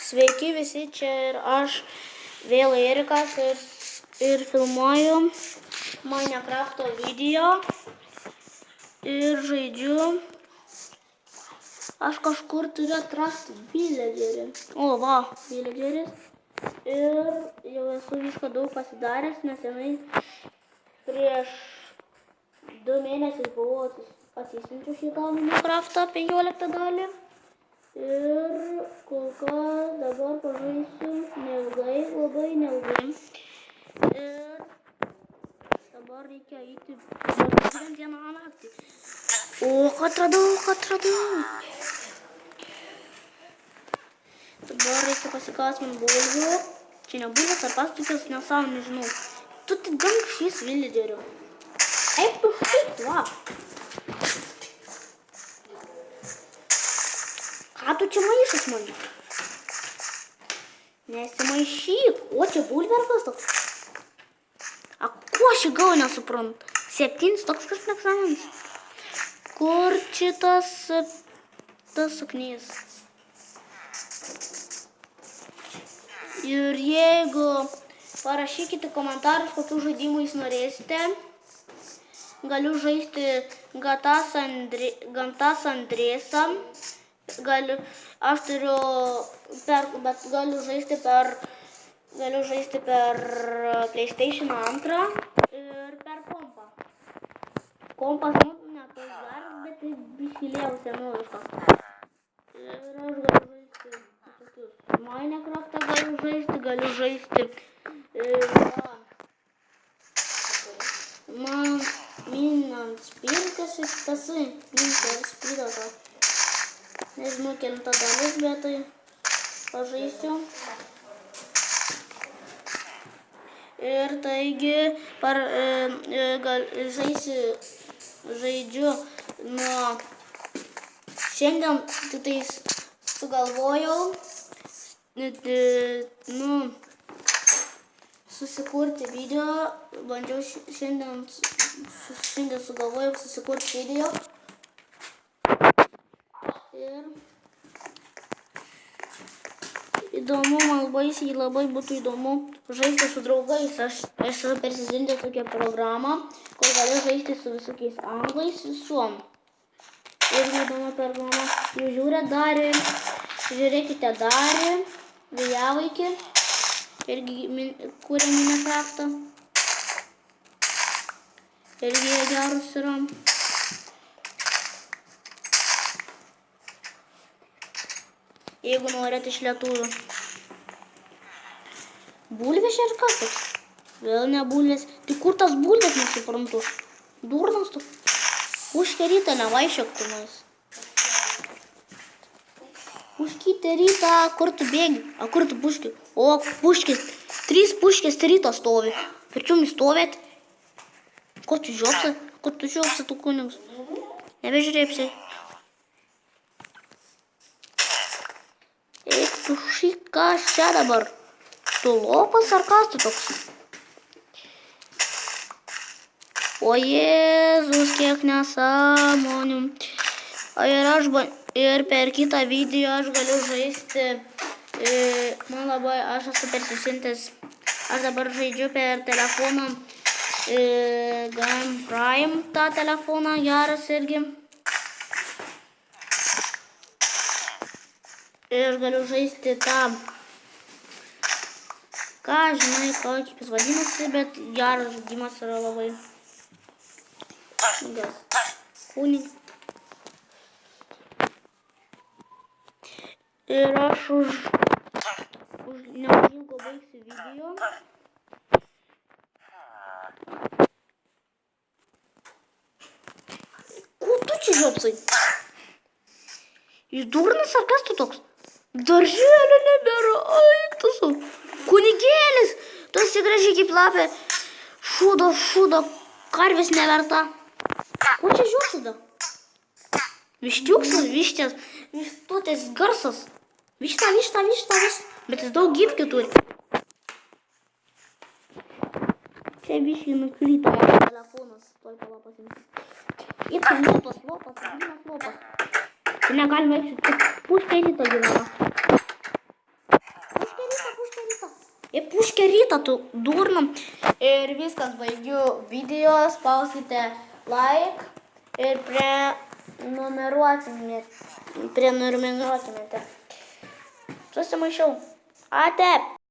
Sveiki visi, čia ir aš, vėl Erikas ir filmuoju Minecraft'o video ir žaidžiu. Aš kažkur turiu atrasti villagerį. O, va, villageris. Ir jau esu viską daug pasidaręs, nesenai prieš 2 mėnesius buvau atsisinčiu šitą Minecraft'ą 15 dalį. Ir kol kas dabar pažaisiu neilgai, labai neilgai. Ir dabar reikia eiti bent dieną naktį. O, ką atradau. Dabar reikia pasikauti man bulvių. Čia ne bulvės ar pastukios, nesau, nežinau. Tu tik dang šis villageriu. Eik tu šit, va. Ką tu čia maišas man? Nesimaišyk. O, čia bulverkas toks. A, ko aš įgau nesuprantu? 7 toks kažkas nesąmonės. Kur šitas saknys? Ir jeigu parašykite komentarus, kokių žaidimų jūs norėsite. Galiu žaisti Gamtas Andrėsą. Aš turiu, bet galiu žaisti per PlayStation 2 ir per kompą. Kompas, ne tas geras, bet tai biškilėjau senoviškas. Ir aš galiu žaisti visokius Minecraft'ą galiu žaisti. Man Minant spirkas ir tasai, Minant spirkas. Nežinau, kelintą dalis, bet tai pažaisiu. Ir taigi žaidžiu nuo šiandien tai sugalvojau susikurti video. Bandžiau šiandien sugalvojau susikurti video. Ir įdomu, man labai būtų įdomu žaisti su draugais. Aš esu persisintęs tokią programą, kur galiu žaisti su visokiais anglais visuom. Irgi įdomu programa. Jūs žiūrėkite Darį, Vėjavaikį, irgi kūrė Minecraft'ą. Irgi jie gerus yra. Jeigu norėt iš lietuvių. Bulvės ir kas toks? Vėl ne bulvės. Tai kur tas bulvės nesuprantu? Durnas tu. Puškė rytą nevaišiok tu nais. Puškytė rytą, kur tu bėgi? A kur tu puškė? O, puškės. 3 puškės ryto stovi. Per čium įstovėt? Ko tu žiopsi? Ko tu žiopsi tu kunigs? Nebežiūrėpsi. Tu šikas čia dabar. Tu lopas ar kas tu toks? O Jėzus, kiek nesąmonių. Ir per kitą video aš galiu žaisti. Aš esu persisintęs. Aš dabar žaidžiu per telefoną. Game Prime tą telefoną geras irgi. Ir aš galiu žaisti tą, ką žinai, kaip jis vadinasi, bet geras žaidimas yra labai. Kūnig. Ir aš už neužilgo baigsiu video. Ko tu čia žiopsai? Iš durnas ar kas tu toks? Darželio nebėra, eik tu su. Kunigėlis, tu esi gražiai kaip lapė. Šūdo, karvės neverta. Ko čia žiūrsi da? Vištiuksas, vištės, vištutės garsas. Višta. Bet jis daug gyvkių turi. Čia biškai nuklyto mano telefonas. Tuoj palapasim. Ir lopas. Čia negalime eiti, tik puškai šito gyvena. reiškia rytą, tu durna. Ir viskas, baigiu video, spauskite like ir prenumeruotumėte. Susimaišiau. Ate.